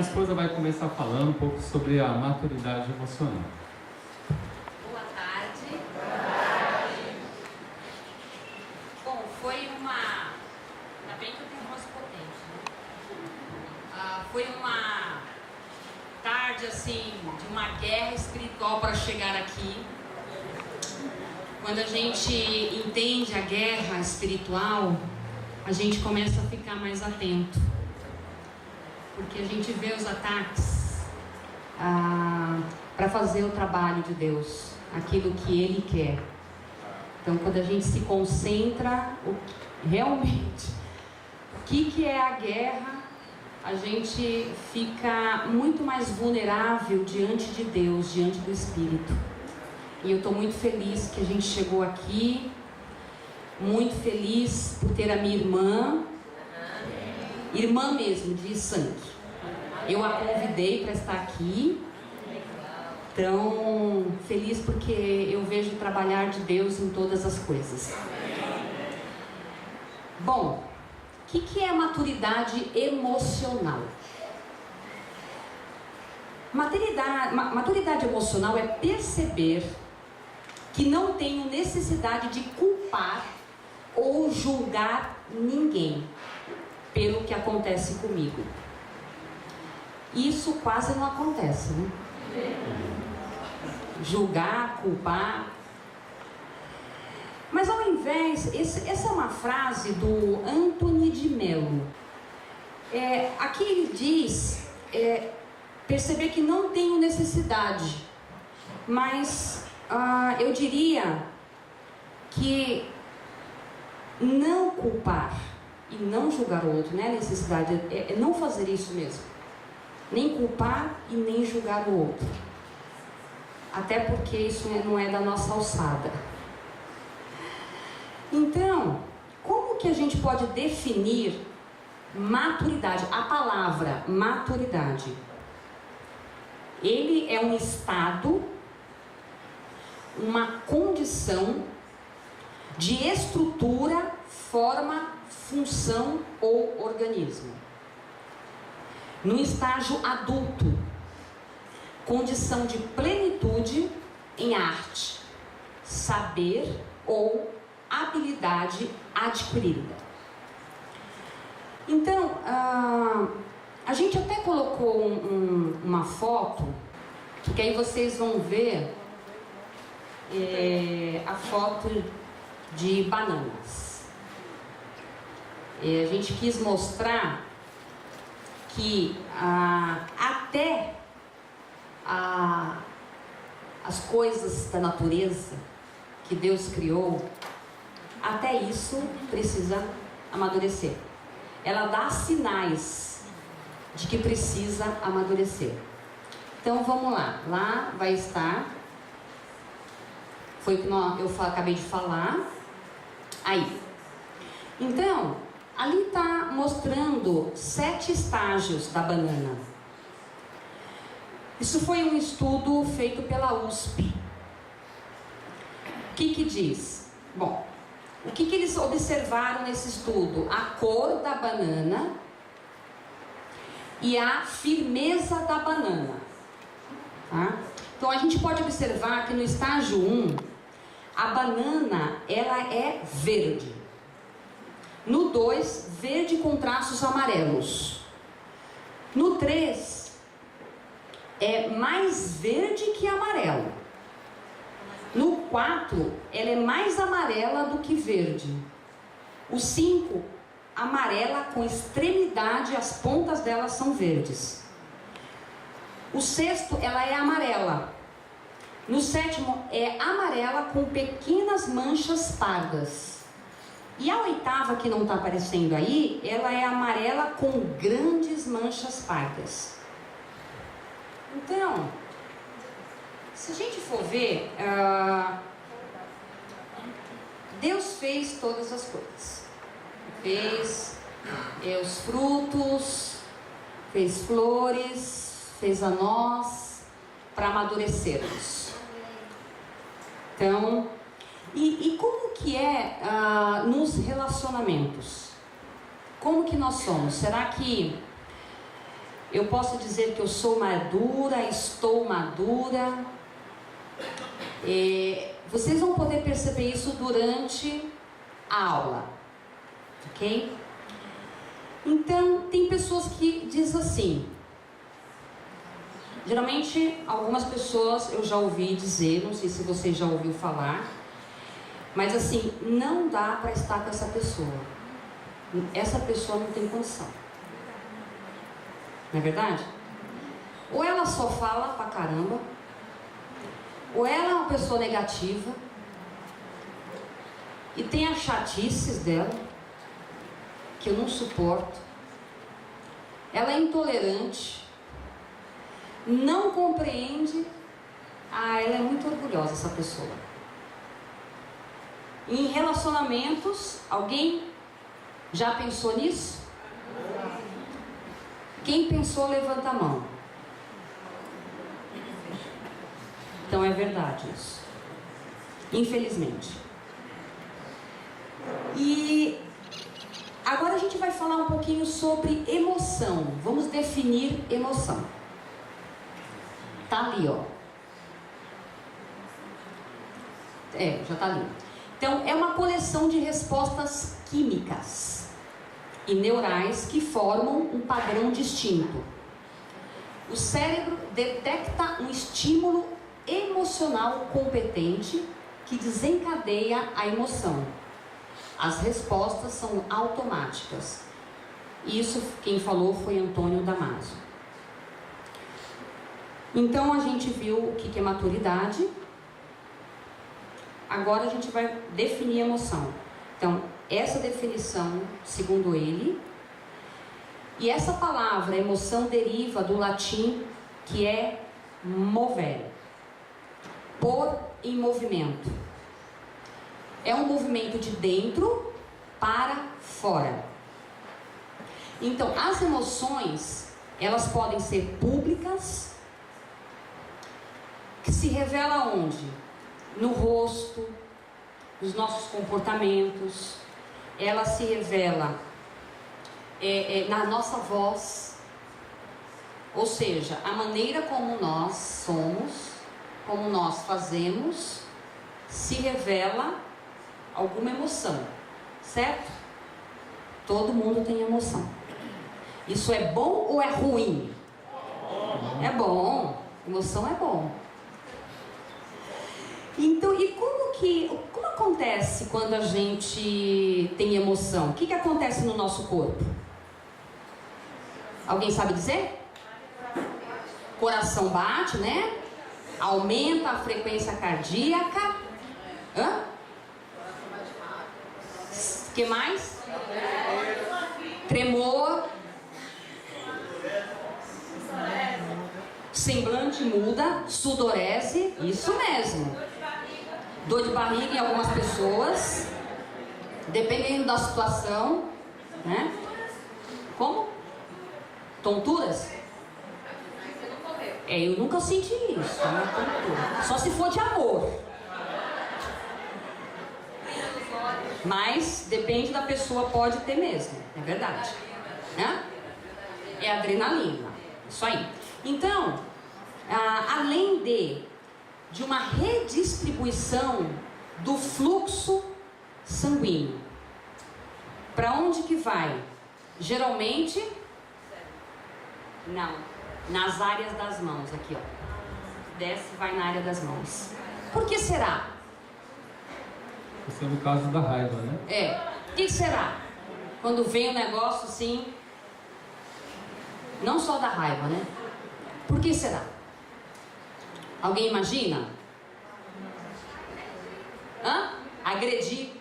esposa vai começar falando um pouco sobre a maturidade emocional. Boa tarde. Boa tarde. Bom, foi uma... Ainda bem que eu tenho voz potente, né? Foi uma tarde, assim, de uma guerra espiritual para chegar aqui. Quando a gente entende a guerra espiritual, a gente começa a ficar mais atento. Porque a gente vê os ataques para fazer o trabalho de Deus, aquilo que Ele quer. Então, quando a gente se concentra realmente o que é a guerra, a gente fica muito mais vulnerável diante de Deus, diante do Espírito. E eu estou muito feliz que a gente chegou aqui, muito feliz por ter a minha irmã mesmo, de sangue. Eu a convidei para estar aqui. Então, feliz porque eu vejo o trabalhar de Deus em todas as coisas. Bom, o que é maturidade emocional? Maturidade emocional é perceber que não tenho necessidade de culpar ou julgar ninguém pelo que acontece comigo. Isso quase não acontece, né? Julgar, culpar. Mas ao invés, essa é uma frase do Anthony de Mello. Aqui ele diz, perceber que não tenho necessidade, mas eu diria que não culpar e não julgar o outro, né? A necessidade é não fazer isso mesmo, nem culpar e nem julgar o outro, até porque isso não é da nossa alçada. Então, como que a gente pode definir maturidade? A palavra maturidade, ele é um estado, uma condição de estrutura, forma, função ou organismo. No estágio adulto, condição de plenitude em arte, saber ou habilidade adquirida. Então, a gente até colocou uma foto, que aí vocês vão ver a foto de bananas. A gente quis mostrar que até as coisas da natureza que Deus criou, até isso precisa amadurecer. Ela dá sinais de que precisa amadurecer. Então vamos lá. Lá vai estar, foi o que eu acabei de falar. Aí. Então, ali está mostrando 7 estágios da banana. Isso foi um estudo feito pela USP. O que diz? Bom, o que eles observaram nesse estudo? A cor da banana e a firmeza da banana. Tá? Então a gente pode observar que no estágio 1, a banana ela é verde. No 2, verde com traços amarelos. No 3, é mais verde que amarelo. No 4, ela é mais amarela do que verde. O 5, amarela com extremidade, as pontas dela são verdes. O 6º, ela é amarela. No 7º, é amarela com pequenas manchas pardas. E a 8ª, que não está aparecendo aí, ela é amarela com grandes manchas pardas. Então, se a gente for ver, Deus fez todas as coisas. Fez os frutos, fez flores, fez a nós, para amadurecermos. Então, e como que é nos relacionamentos? Como que nós somos? Será que Eu posso dizer que eu sou madura, estou madura. Vocês vão poder perceber isso durante a aula, ok? Então, tem pessoas que dizem assim, geralmente algumas pessoas eu já ouvi dizer, não sei se você já ouviu falar, mas assim, não dá para estar com essa pessoa. Essa pessoa não tem condição. Não é verdade? Ou ela só fala pra caramba, ou ela é uma pessoa negativa e tem as chatices dela, que eu não suporto. Ela é intolerante, não compreende. Ela é muito orgulhosa, essa pessoa. Em relacionamentos, alguém já pensou nisso? Quem pensou, levanta a mão. Então é verdade isso, infelizmente. E agora a gente vai falar um pouquinho sobre emoção. Vamos definir emoção. Tá ali, ó. Já tá ali. Então é uma coleção de respostas químicas e neurais que formam um padrão distinto. O cérebro detecta um estímulo emocional competente que desencadeia a emoção. As respostas são automáticas. Isso quem falou foi Antônio Damasio. Então a gente viu o que é maturidade. Agora a gente vai definir emoção. Então, essa definição, segundo ele, e essa palavra emoção deriva do latim que é movere, pôr em movimento. É um movimento de dentro para fora. Então, as emoções, elas podem ser públicas, que se revela onde? No rosto, nos nossos comportamentos. Ela se revela na nossa voz, ou seja, a maneira como nós somos, como nós fazemos, se revela alguma emoção, certo? Todo mundo tem emoção. Isso é bom ou é ruim? É bom. Emoção é bom. Então, e como acontece quando a gente tem emoção? O que acontece no nosso corpo? Alguém sabe dizer? Coração bate, né? Aumenta a frequência cardíaca. Hã? O que mais? Tremor. Semblante muda, sudorese, isso mesmo. Dor de barriga em algumas pessoas, dependendo da situação, né? Como? Tonturas? Eu nunca senti isso, né? Só se for de amor. Mas depende da pessoa, pode ter mesmo, é verdade, né? É adrenalina, isso aí. Então, além de uma redistribuição do fluxo sanguíneo, para onde que vai? Geralmente, não, nas áreas das mãos, aqui ó, desce e vai na área das mãos. Por que será? Isso é no caso da raiva, né? O que será? Quando vem um negócio assim, não só da raiva, né? Por que será? Alguém imagina? Agredir.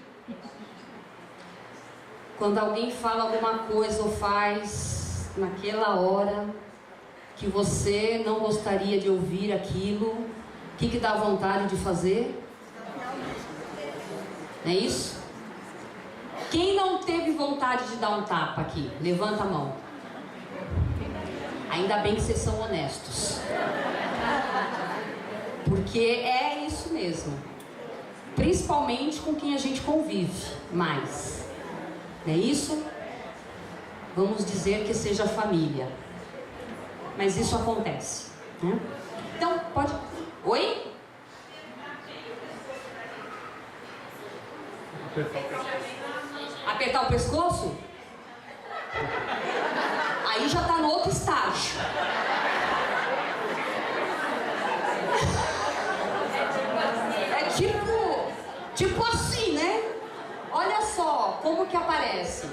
Quando alguém fala alguma coisa ou faz naquela hora que você não gostaria de ouvir aquilo, o que dá vontade de fazer? Não é isso? Quem não teve vontade de dar um tapa aqui? Levanta a mão. Ainda bem que vocês são honestos. Porque é isso mesmo. Principalmente com quem a gente convive mais. Não é isso? Vamos dizer que seja família. mas isso acontece, né? Então, pode... Oi? Apertar o pescoço? Aí já está no outro estágio. É tipo assim, né? Olha só como que aparece,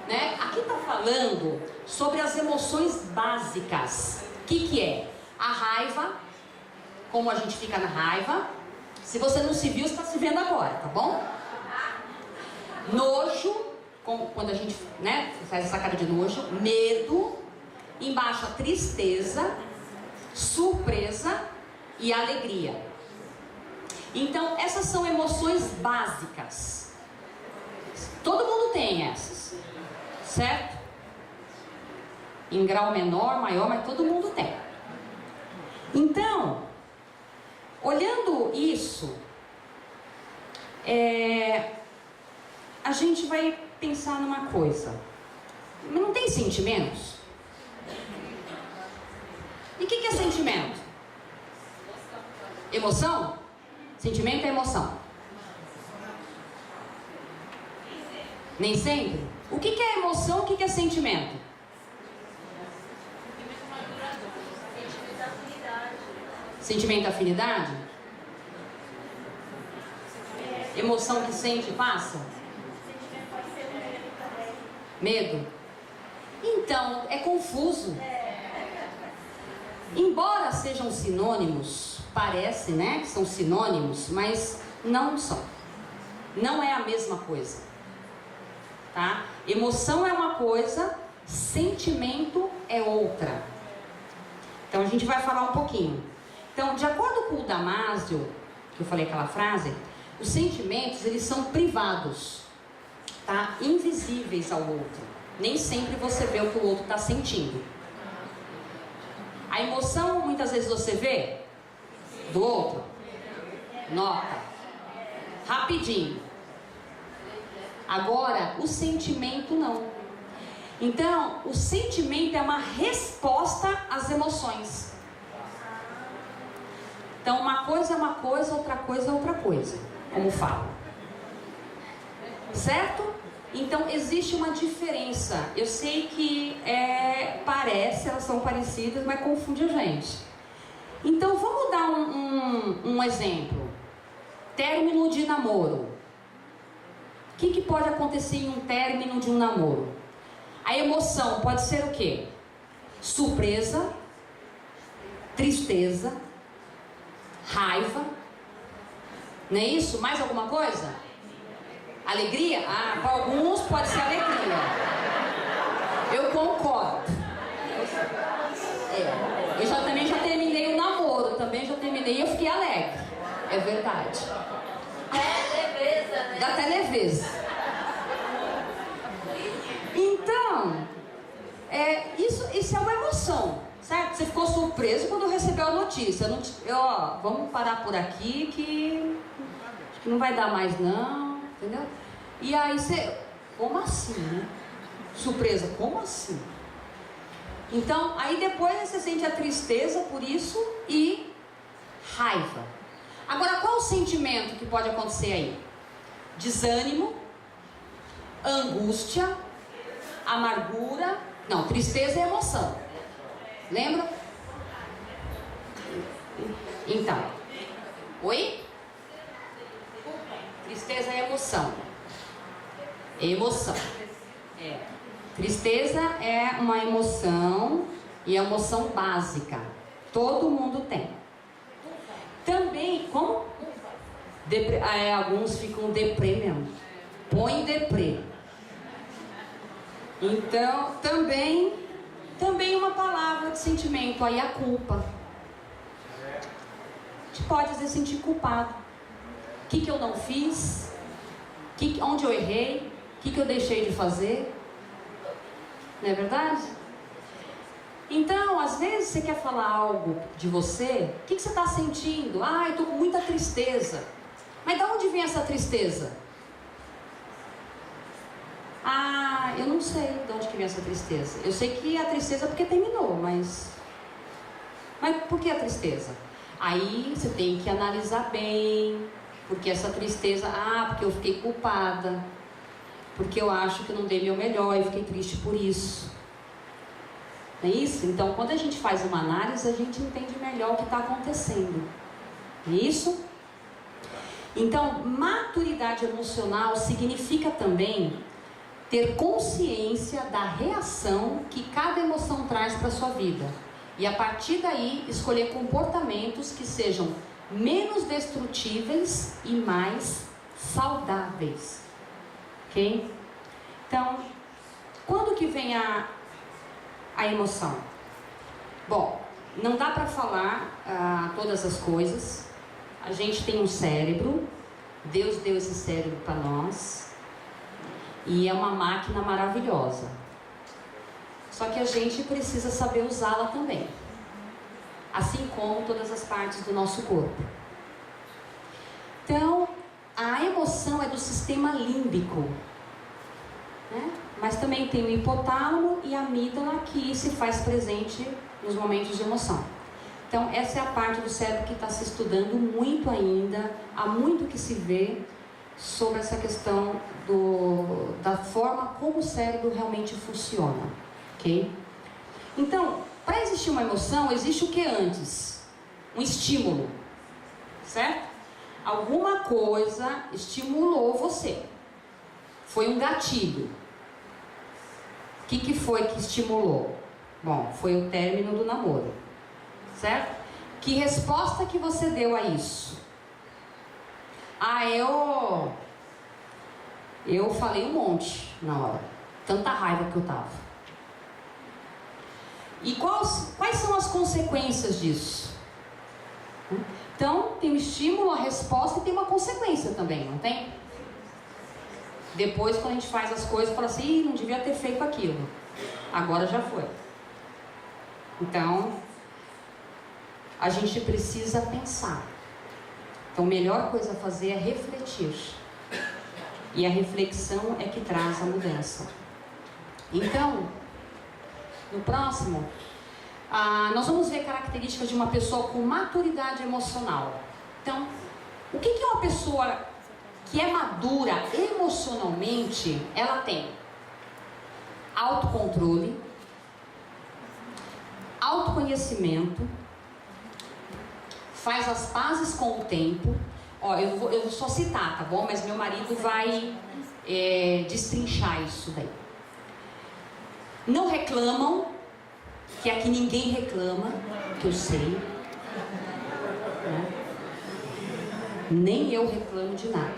né? Aqui está falando sobre as emoções básicas. O que é? A raiva, como a gente fica na raiva. Se você não se viu, você está se vendo agora, tá bom? Nojo, quando a gente, né, faz essa cara de nojo. Medo, embaixo a tristeza, surpresa e alegria. Então essas são emoções básicas. Todo mundo tem essas, certo? Em grau menor, maior, mas todo mundo tem. Então, olhando isso, a gente vai pensar numa coisa. Mas não tem sentimentos? E o que é sentimento? Emoção? Sentimento é emoção. Nem sempre? O que é emoção? O que é sentimento? Sentimento é afinidade? Emoção que sente e passa? Medo? Então, é confuso. Embora sejam sinônimos, parece, né, que são sinônimos, mas não são. Não é a mesma coisa, tá? Emoção é uma coisa, sentimento é outra. Então a gente vai falar um pouquinho. Então, de acordo com o Damasio, que eu falei aquela frase, os sentimentos, eles são privados, tá? Invisíveis ao outro. Nem sempre você vê o que o outro está sentindo. A emoção, muitas vezes você vê do outro. Nota. Rapidinho. Agora, o sentimento não. Então, o sentimento é uma resposta às emoções. Então, uma coisa é uma coisa, outra coisa é outra coisa, como falo. Certo? Então, existe uma diferença. Eu sei que parece, elas são parecidas, mas confunde a gente. Então, vamos dar um exemplo. Término de namoro. O que pode acontecer em um término de um namoro? A emoção pode ser o quê? Surpresa, tristeza, raiva. Não é isso? Mais alguma coisa? Alegria? Ah, para alguns pode ser alegria. Eu concordo. Eu também já terminei o namoro, também já terminei e eu fiquei alegre. É verdade. É leveza, né? Dá até leveza. Então, isso é uma emoção, certo? Você ficou surpreso quando recebeu a notícia. Vamos parar por aqui que acho que não vai dar mais não, entendeu? E aí você, como assim, né? Surpresa, como assim? Então, aí depois você sente a tristeza por isso e raiva. Agora, qual o sentimento que pode acontecer aí? Desânimo, angústia, amargura. Não, tristeza é emoção. Lembra? Então, oi? Tristeza é emoção. Emoção. Tristeza é uma emoção e é emoção básica. Todo mundo tem. Também, como? Alguns ficam deprê mesmo. Põe deprê. Então, também uma palavra de sentimento, aí a culpa. A gente pode às vezes sentir culpado. O que eu não fiz? Onde eu errei? O que eu deixei de fazer? Não é verdade? Então, às vezes você quer falar algo de você. O que você está sentindo? Ah, eu estou com muita tristeza. Mas de onde vem essa tristeza? Ah, eu não sei de onde que vem essa tristeza. Eu sei que a tristeza é porque terminou, mas Por que a tristeza? Aí você tem que analisar bem, porque essa tristeza, porque eu fiquei culpada, porque eu acho que eu não dei meu melhor e fiquei triste por isso. Não é isso? Então, quando a gente faz uma análise, a gente entende melhor o que está acontecendo. Não é isso? Então, maturidade emocional significa também ter consciência da reação que cada emoção traz para a sua vida. E a partir daí, escolher comportamentos que sejam menos destrutíveis e mais saudáveis. Ok? Então, quando que vem a emoção? Bom, não dá para falar todas as coisas. A gente tem um cérebro, Deus deu esse cérebro para nós, e é uma máquina maravilhosa. Só que a gente precisa saber usá-la também, assim como todas as partes do nosso corpo. Então, a emoção é do sistema límbico, né? Mas também tem o hipotálamo e a amígdala, que se faz presente nos momentos de emoção. Então, essa é a parte do cérebro que está se estudando muito ainda. Há muito que se vê sobre essa questão da forma como o cérebro realmente funciona. Ok? Então, para existir uma emoção, existe o que antes? Um estímulo. Certo? Alguma coisa estimulou você. Foi um gatilho. O que foi que estimulou? Bom, foi o término do namoro. Certo? Que resposta que você deu a isso? Eu falei um monte na hora. Tanta raiva que eu tava. E quais são as consequências disso? Então, tem o estímulo, a resposta e tem uma consequência também, não tem? Depois, quando a gente faz as coisas, fala assim, não devia ter feito aquilo. Agora já foi. Então, a gente precisa pensar. Então, a melhor coisa a fazer é refletir. E a reflexão é que traz a mudança. Então, no próximo, nós vamos ver características de uma pessoa com maturidade emocional. Então, o que é uma pessoa que é madura emocionalmente? Ela tem autocontrole, autoconhecimento, faz as pazes com o tempo. Eu vou só citar, tá bom? Mas meu marido vai destrinchar isso daí. Não reclamam, que aqui ninguém reclama, que eu sei, né? Nem eu reclamo de nada.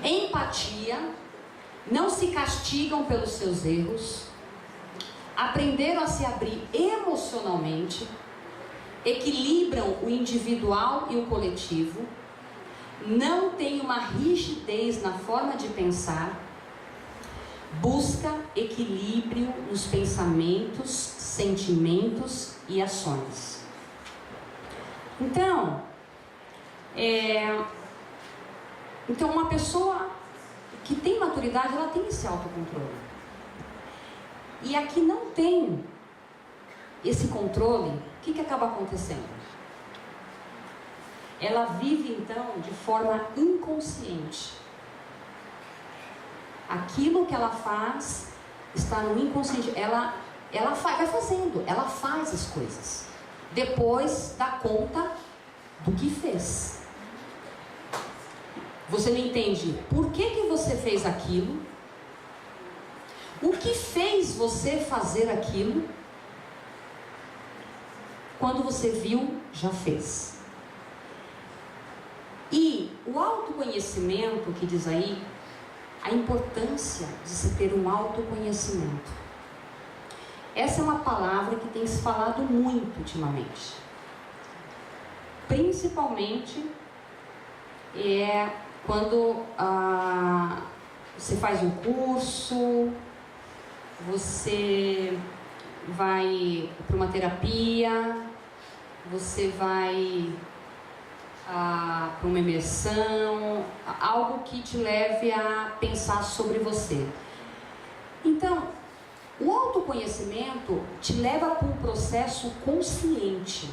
Empatia, não se castigam pelos seus erros, aprenderam a se abrir emocionalmente, equilibram o individual e o coletivo, não tem uma rigidez na forma de pensar, busca equilíbrio nos pensamentos, sentimentos e ações. Então, uma pessoa que tem maturidade, ela tem esse autocontrole. E a que não tem esse controle, o que acaba acontecendo? Ela vive então de forma inconsciente. Aquilo que ela faz está no inconsciente. Ela vai fazendo, ela faz as coisas. Depois dá conta do que fez. Você não entende por que você fez aquilo, o que fez você fazer aquilo. Quando você viu, já fez. E o autoconhecimento, que diz aí, a importância de se ter um autoconhecimento. Essa é uma palavra que tem se falado muito ultimamente. Principalmente quando você faz um curso, você vai para uma terapia, você vai para uma imersão, algo que te leve a pensar sobre você. Então, o autoconhecimento te leva para um processo consciente.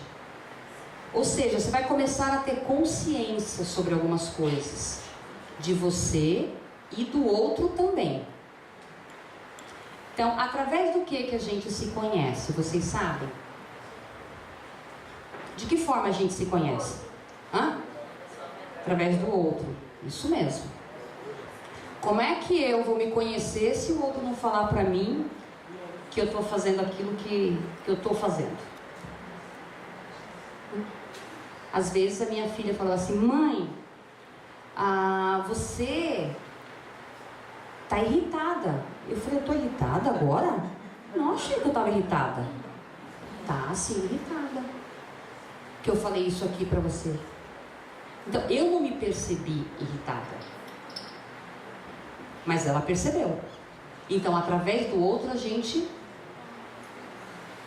Ou seja, você vai começar a ter consciência sobre algumas coisas, de você e do outro também. Então, através do que a gente se conhece, vocês sabem? De que forma a gente se conhece? Através do outro. Isso mesmo. Como é que eu vou me conhecer se o outro não falar pra mim que eu estou fazendo aquilo que eu estou fazendo? Às vezes a minha filha falou assim: mãe, você tá irritada. Eu falei: eu estou irritada agora? Não achei que eu estava irritada. Tá, sim, irritada. Que eu falei isso aqui pra você. Então, eu não me percebi irritada, mas ela percebeu. Então, através do outro, a gente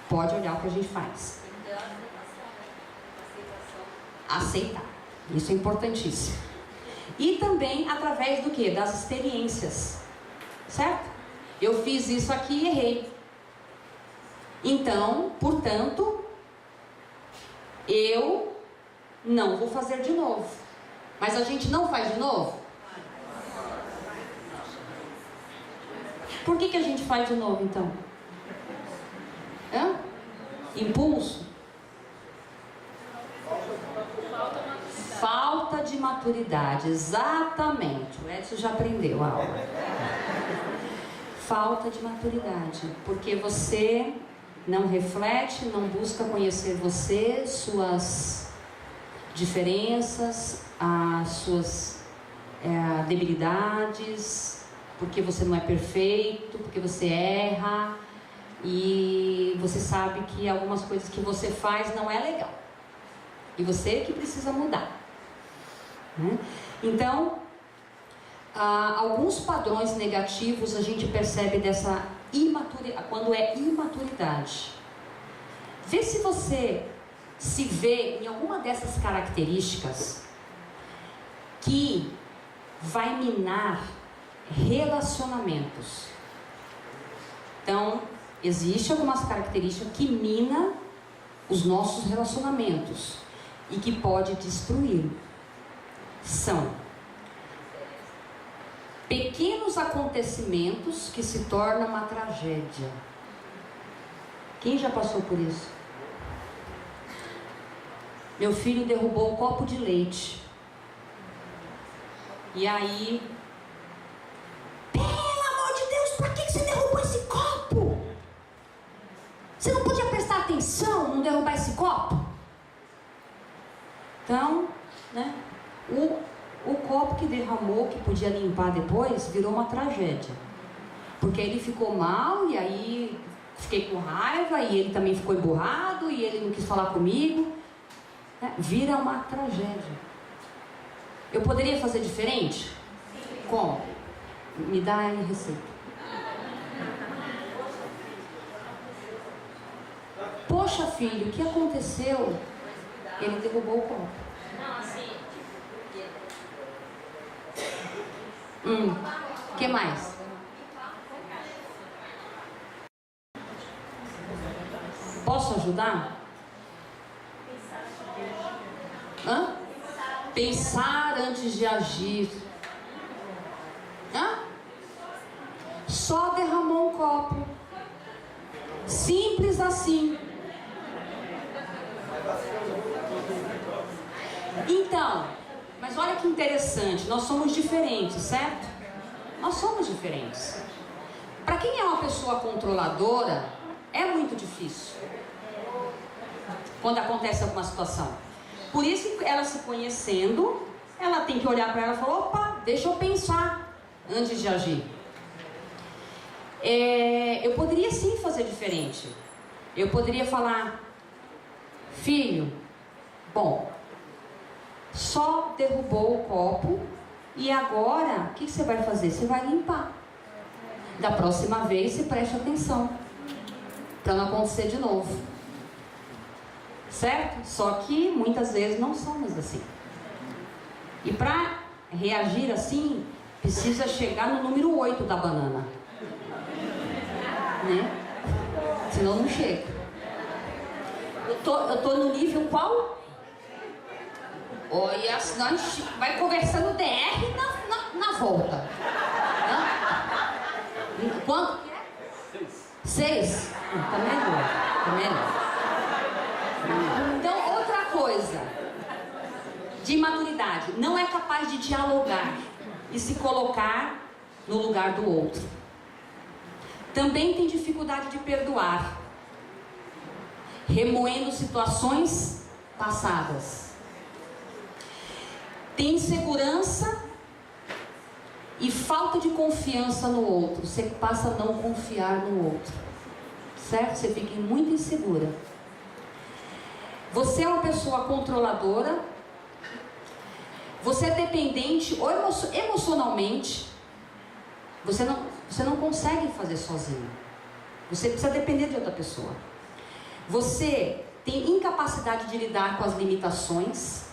pode olhar o que a gente faz. Aceitar. Isso é importantíssimo. E também através do que? Das experiências. Certo? Eu fiz isso aqui e errei. Então, portanto, eu não vou fazer de novo. Mas a gente não faz de novo? Por que a gente faz de novo, então? Impulso? Falta de maturidade, exatamente. O Edson já aprendeu a aula. Falta de maturidade, porque você não reflete, não busca conhecer você, suas diferenças, as suas debilidades, porque você não é perfeito, porque você erra e você sabe que algumas coisas que você faz não é legal e você que precisa mudar, né? Então, alguns padrões negativos a gente percebe dessa imaturidade, quando é imaturidade. Vê se você se vê em alguma dessas características que vai minar relacionamentos. Então, existem algumas características que minam os nossos relacionamentos e que pode destruir. São pequenos acontecimentos que se tornam uma tragédia. Quem já passou por isso? Meu filho derrubou um copo de leite. E aí, pelo amor de Deus, por que você derrubou esse copo? Você não podia prestar atenção, não derrubar esse copo? Então, né, o copo que derramou, que podia limpar depois, virou uma tragédia. Porque ele ficou mal, e aí fiquei com raiva, e ele também ficou emburrado, e ele não quis falar comigo. Vira uma tragédia. Eu poderia fazer diferente? Como? Me dá aí a receita. Poxa, filho, o que aconteceu? Ele derrubou o copo. Não, assim. O que mais? Posso ajudar? Pensar antes de agir. Só derramou um copo. Simples assim. Então, mas olha que interessante, nós somos diferentes, certo? Nós somos diferentes. Para quem é uma pessoa controladora, é muito difícil quando acontece alguma situação. Por isso, ela se conhecendo, ela tem que olhar para ela e falar: opa, deixa eu pensar antes de agir. Eu poderia sim fazer diferente. Eu poderia falar: filho, bom, só derrubou o copo e agora o que você vai fazer? Você vai limpar. Da próxima vez você preste atenção para não acontecer de novo. Certo? Só que muitas vezes não somos assim. E para reagir assim, precisa chegar no número 8 da banana, né? Senão não chega. Eu tô no nível qual? Olha, senão a gente vai conversando DR na volta. Hã? Quanto que é? 6. Tá melhor. Tá melhor. Então, outra coisa de imaturidade, não é capaz de dialogar e se colocar no lugar do outro. Também tem dificuldade de perdoar, remoendo situações passadas. Tem insegurança e falta de confiança no outro. Você passa a não confiar no outro, certo? Você fica muito insegura. Você é uma pessoa controladora. Você é dependente ou emocionalmente. Você não consegue fazer sozinho. Você precisa depender de outra pessoa. Você tem incapacidade de lidar com as limitações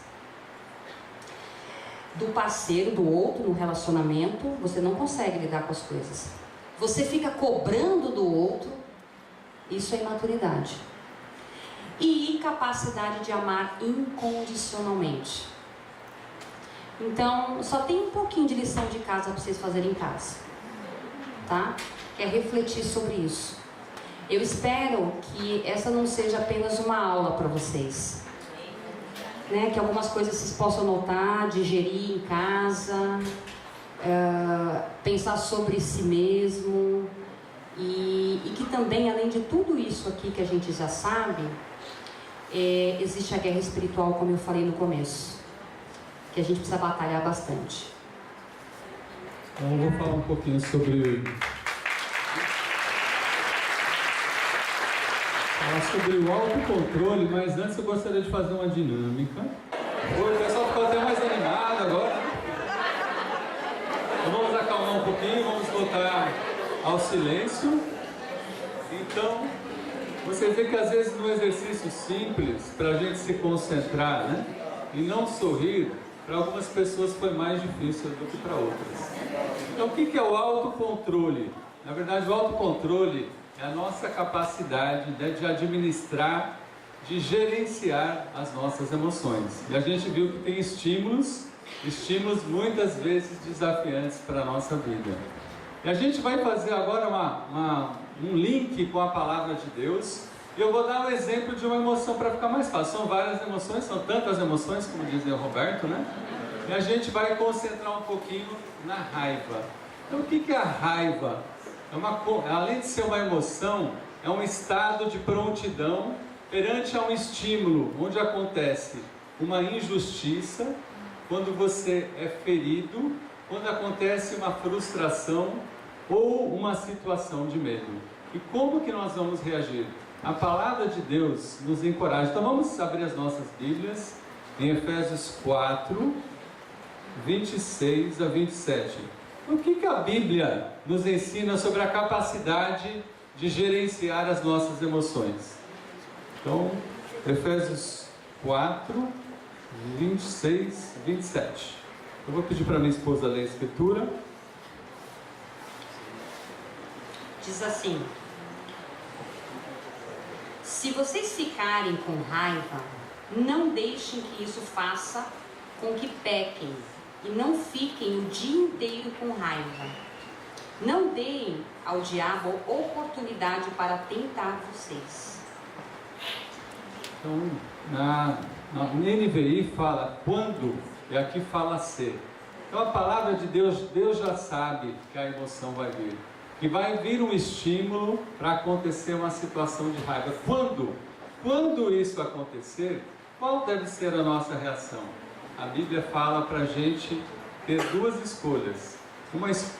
do parceiro, do outro no relacionamento. Você não consegue lidar com as coisas. Você fica cobrando do outro. Isso é imaturidade. E incapacidade de amar incondicionalmente. Então, só tem um pouquinho de lição de casa para vocês fazerem em casa, tá? Que é refletir sobre isso. Eu espero que essa não seja apenas uma aula para vocês, né? Que algumas coisas vocês possam notar, digerir em casa, pensar sobre si mesmo, e que também, além de tudo isso aqui que a gente já sabe, existe a guerra espiritual, como eu falei no começo, que a gente precisa batalhar bastante. Então eu vou falar um pouquinho sobre o autocontrole, mas antes eu gostaria de fazer uma dinâmica. Hoje o pessoal ficou até mais animado agora. Então vamos acalmar um pouquinho, vamos voltar ao silêncio. Então, você vê que às vezes no exercício simples, para a gente se concentrar, né, e não sorrir, para algumas pessoas foi mais difícil do que para outras. Então o que é o autocontrole? Na verdade, o autocontrole é a nossa capacidade de administrar, de gerenciar as nossas emoções. E a gente viu que tem estímulos muitas vezes desafiantes para a nossa vida. E a gente vai fazer agora um link com a palavra de Deus. E eu vou dar um exemplo de uma emoção para ficar mais fácil. São várias emoções, são tantas emoções, como dizia o Roberto, né? E a gente vai concentrar um pouquinho na raiva. Então o que é a raiva? Além de ser uma emoção, é um estado de prontidão perante a um estímulo, onde acontece uma injustiça, quando você é ferido, quando acontece uma frustração ou uma situação de medo. E como que nós vamos reagir? A palavra de Deus nos encoraja. Então vamos abrir as nossas Bíblias em Efésios 4, 26 a 27. O que a Bíblia nos ensina sobre a capacidade de gerenciar as nossas emoções? Então, Efésios 4, 26 e 27. Eu vou pedir para minha esposa ler a escritura. Diz assim: se vocês ficarem com raiva, não deixem que isso faça com que pequem, e não fiquem o dia inteiro com raiva. Não deem ao diabo oportunidade para tentar vocês. Então, na NVI fala quando, e aqui fala ser. Então a palavra de Deus, Deus já sabe que a emoção vai vir. Que vai vir um estímulo para acontecer uma situação de raiva. Quando isso acontecer, qual deve ser a nossa reação? A Bíblia fala para a gente ter duas escolhas.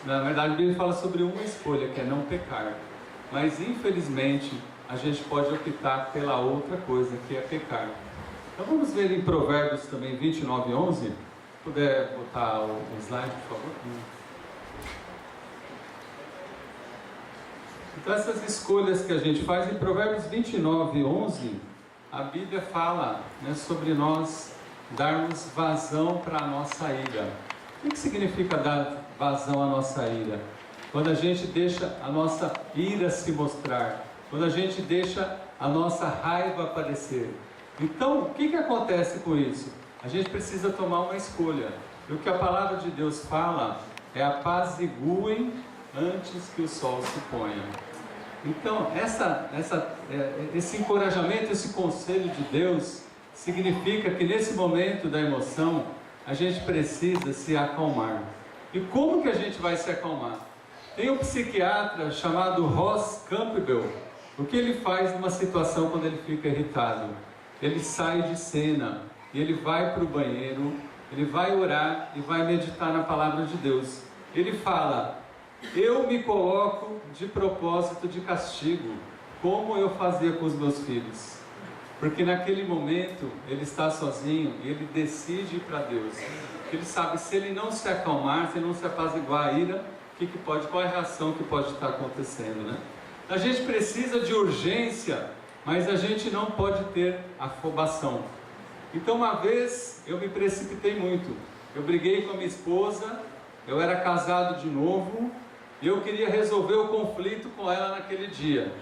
Na verdade, a Bíblia fala sobre uma escolha, que é não pecar. Mas, infelizmente, a gente pode optar pela outra coisa, que é pecar. Então, vamos ver em Provérbios também, 29, 11. Se puder botar o slide, por favor. Então, essas escolhas que a gente faz, em Provérbios 29, 11, a Bíblia fala, né, sobre nós darmos vazão para a nossa ira. O que significa dar vazão à nossa ira? Quando a gente deixa a nossa ira se mostrar, quando a gente deixa a nossa raiva aparecer. Então, o que acontece com isso? a gente precisa tomar uma escolha. E o que a palavra de Deus fala é apaziguem antes que o sol se ponha. Então, esse encorajamento, esse conselho de Deus, significa que nesse momento da emoção, a gente precisa se acalmar. E como que a gente vai se acalmar? Tem um psiquiatra chamado Ross Campbell. O que ele faz numa situação quando ele fica irritado? Ele sai de cena, e ele vai para o banheiro, ele vai orar e vai meditar na palavra de Deus. Ele fala: eu me coloco de propósito de castigo, como eu fazia com os meus filhos. Porque naquele momento ele está sozinho e ele decide ir para Deus. Ele sabe, se ele não se acalmar, se ele não se apaziguar a ira, qual é a reação que pode estar acontecendo, né? A gente precisa de urgência, mas a gente não pode ter afobação. Então uma vez eu me precipitei muito. Eu briguei com a minha esposa, eu era casado de novo, e eu queria resolver o conflito com ela naquele dia.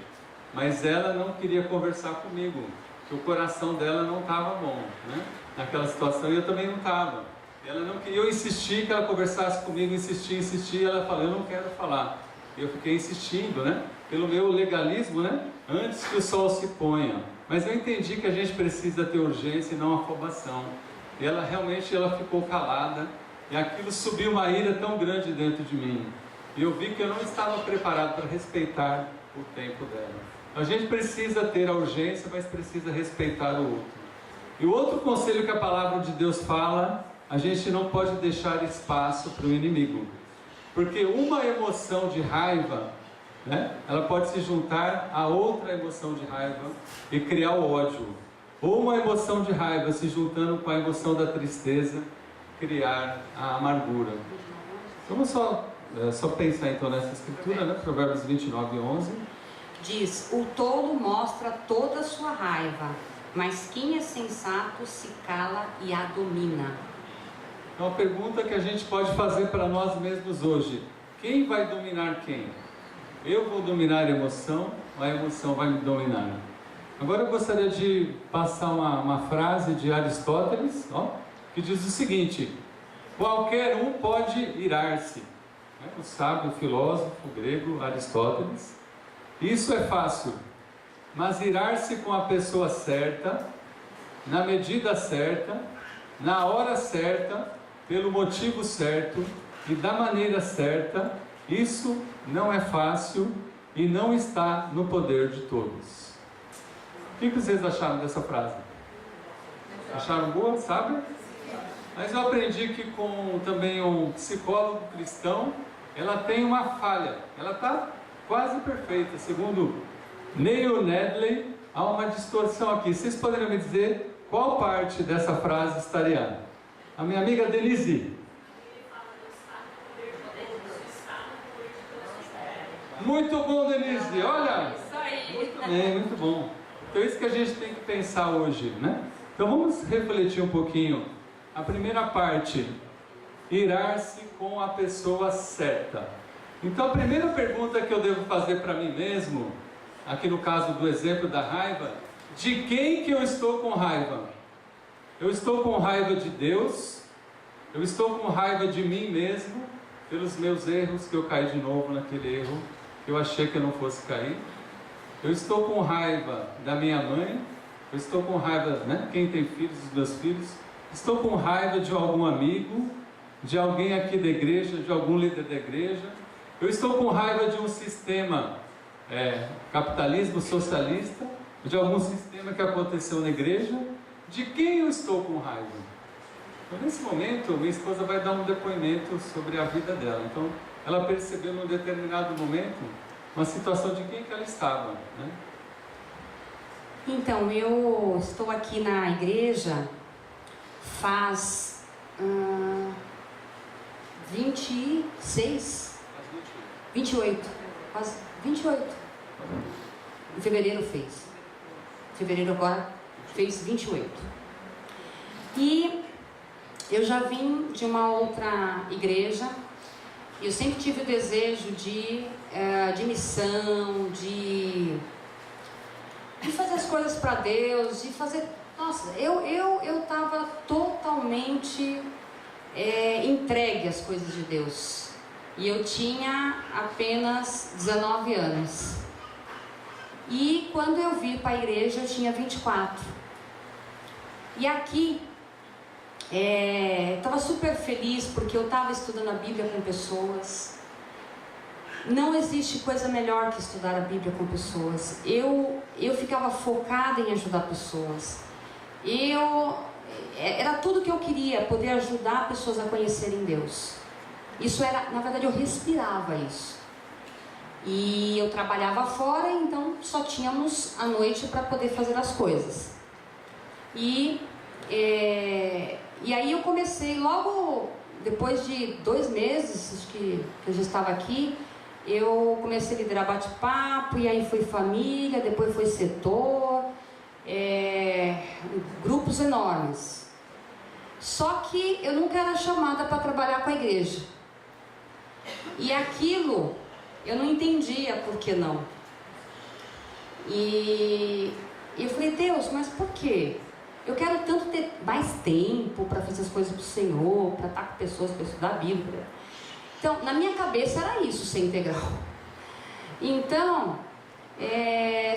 Mas ela não queria conversar comigo, porque o coração dela não estava bom, né? Naquela situação, e eu também não estava. Ela não queria, eu insisti que ela conversasse comigo, insisti, e ela falou: eu não quero falar. E eu fiquei insistindo, né? Pelo meu legalismo, né? Antes que o sol se ponha. Mas eu entendi que a gente precisa ter urgência e não afobação. E ela realmente ficou calada, e aquilo subiu uma ira tão grande dentro de mim. E eu vi que eu não estava preparado para respeitar o tempo dela. A gente precisa ter a urgência, mas precisa respeitar o outro. E o outro conselho que a palavra de Deus fala: a gente não pode deixar espaço para o inimigo. Porque uma emoção de raiva, né, ela pode se juntar a outra emoção de raiva e criar o ódio. Ou uma emoção de raiva se juntando com a emoção da tristeza, criar a amargura. Vamos só pensar então nessa escritura, né? Provérbios 29:11. Diz: o tolo mostra toda a sua raiva, mas quem é sensato se cala e a domina. É uma pergunta que a gente pode fazer para nós mesmos hoje: quem vai dominar quem? Eu vou dominar a emoção ou a emoção vai me dominar? Agora eu gostaria de passar uma frase de Aristóteles, que diz o seguinte: qualquer um pode irar-se. O sábio filósofo grego Aristóteles. Isso é fácil, mas irar-se com a pessoa certa, na medida certa, na hora certa, pelo motivo certo e da maneira certa, isso não é fácil e não está no poder de todos. O que vocês acharam dessa frase? Acharam boa, sabe? Mas eu aprendi que com também um psicólogo cristão, ela tem uma falha, ela está quase perfeita. Segundo Neil Nedley, há uma distorção aqui. Vocês poderiam me dizer qual parte dessa frase estaria? A minha amiga Denise. Muito bom, Denise, olha! Isso aí. Muito bem, muito bom. Então é isso que a gente tem que pensar hoje, né? Então vamos refletir um pouquinho. A primeira parte: irar-se com a pessoa certa. Então a primeira pergunta que eu devo fazer para mim mesmo, aqui no caso do exemplo da raiva: de quem que eu estou com raiva? Eu estou com raiva de Deus? Eu estou com raiva de mim mesmo, pelos meus erros, que eu caí de novo naquele erro que eu achei que eu não fosse cair? Eu estou com raiva da minha mãe? Eu estou com raiva, né? Quem tem filhos, dos meus filhos? Estou com raiva de algum amigo, de alguém aqui da igreja, de algum líder da igreja? Eu estou com raiva de um sistema, capitalismo socialista, de algum sistema que aconteceu na igreja? De quem eu estou com raiva? Então, nesse momento, minha esposa vai dar um depoimento sobre a vida dela. Então, ela percebeu num determinado momento uma situação de quem que ela estava, né? Então, eu estou aqui na igreja faz 28, quase 28. Em fevereiro fez. Fevereiro agora fez 28. E eu já vim de uma outra igreja. E eu sempre tive o desejo de missão, de fazer as coisas para Deus, de fazer... Nossa, eu estava totalmente totalmente entregue às coisas de Deus. E eu tinha apenas 19 anos. E quando eu vim para a igreja, eu tinha 24. E aqui, estava super feliz porque eu estava estudando a Bíblia com pessoas. Não existe coisa melhor que estudar a Bíblia com pessoas. Eu ficava focada em ajudar pessoas. Era tudo que eu queria, poder ajudar pessoas a conhecerem Deus. Isso era, na verdade, eu respirava isso. E eu trabalhava fora, então só tínhamos a noite para poder fazer as coisas. E aí eu comecei, logo depois de 2 meses, acho que eu já estava aqui, eu comecei a liderar bate-papo, e aí foi família, depois foi setor, grupos enormes. Só que eu nunca era chamada para trabalhar com a igreja. E aquilo, eu não entendia por que não. E eu falei, Deus, mas por quê? Eu quero tanto ter mais tempo para fazer as coisas para o Senhor, para estar com pessoas, para estudar a Bíblia. Então, na minha cabeça era isso, ser integral. Então,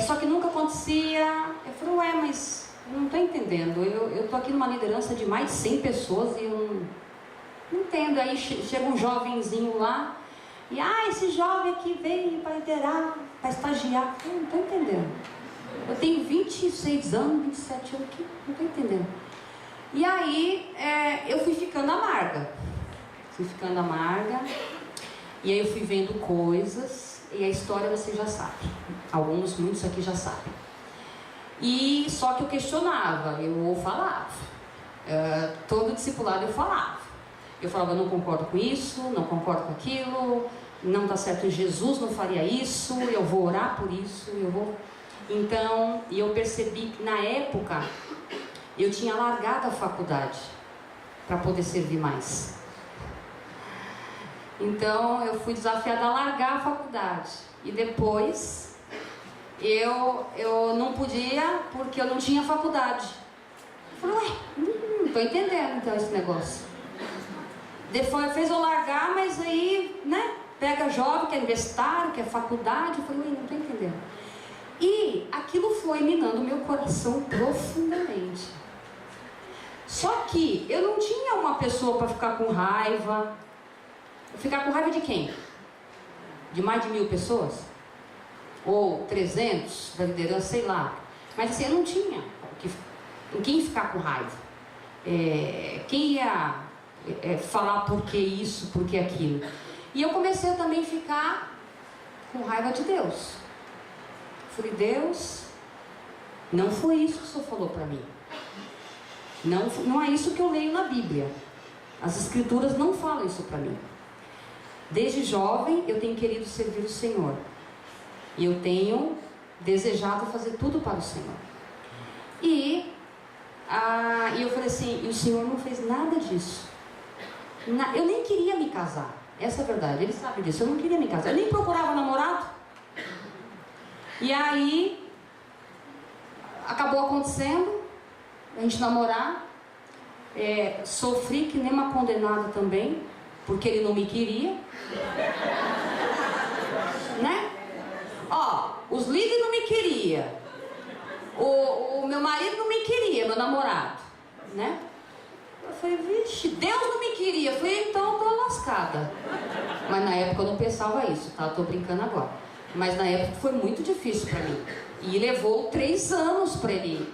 só que nunca acontecia. Eu falei, mas eu não estou entendendo. Eu estou aqui numa liderança de mais de 100 pessoas e eu não entendo. Aí chega um jovenzinho lá e, esse jovem aqui veio para liderar, para estagiar. Eu não estou entendendo. Eu tenho 26 anos, 27 anos aqui, não estou entendendo. E aí, eu fui ficando amarga. E aí eu fui vendo coisas, e a história você já sabe. Muitos aqui já sabem. E só que eu questionava, eu falava. Todo discipulado eu falava. Eu falava, eu não concordo com isso, não concordo com aquilo, não está certo, Jesus não faria isso, eu vou orar por isso, Então, eu percebi que na época, eu tinha largado a faculdade para poder servir mais. Então, eu fui desafiada a largar a faculdade. E depois, eu não podia porque eu não tinha faculdade. Eu falei, não estou entendendo então esse negócio. Depois fez eu largar, mas aí, pega jovem, que é universitário, que é faculdade. Eu falei, não estou entendendo. E aquilo foi minando o meu coração profundamente. Só que eu não tinha uma pessoa para ficar com raiva. Ficar com raiva de quem? De mais de 1000 pessoas? Ou 300 da liderança, sei lá. Mas assim, eu não tinha em quem ficar com raiva. Quem ia falar por que isso, por que aquilo. E eu comecei a também ficar com raiva de Deus. Falei, Deus, não foi isso que o Senhor falou para mim. Não é isso que eu leio na Bíblia. As Escrituras não falam isso para mim. Desde jovem eu tenho querido servir o Senhor. E eu tenho desejado fazer tudo para o Senhor. E eu falei assim, e o Senhor não fez nada disso. Eu nem queria me casar. Essa é a verdade, ele sabe disso. Eu não queria me casar. Eu nem procurava namorado. E aí, acabou acontecendo, a gente namorar, sofri que nem uma condenada também, porque ele não me queria, os líderes não me queriam, o meu marido não me queria, meu namorado, Eu falei, vixe, Deus não me queria. Eu falei, então eu tô lascada. Mas na época eu não pensava isso, tá? Eu tô brincando agora. Mas na época foi muito difícil para mim. E levou 3 anos para ele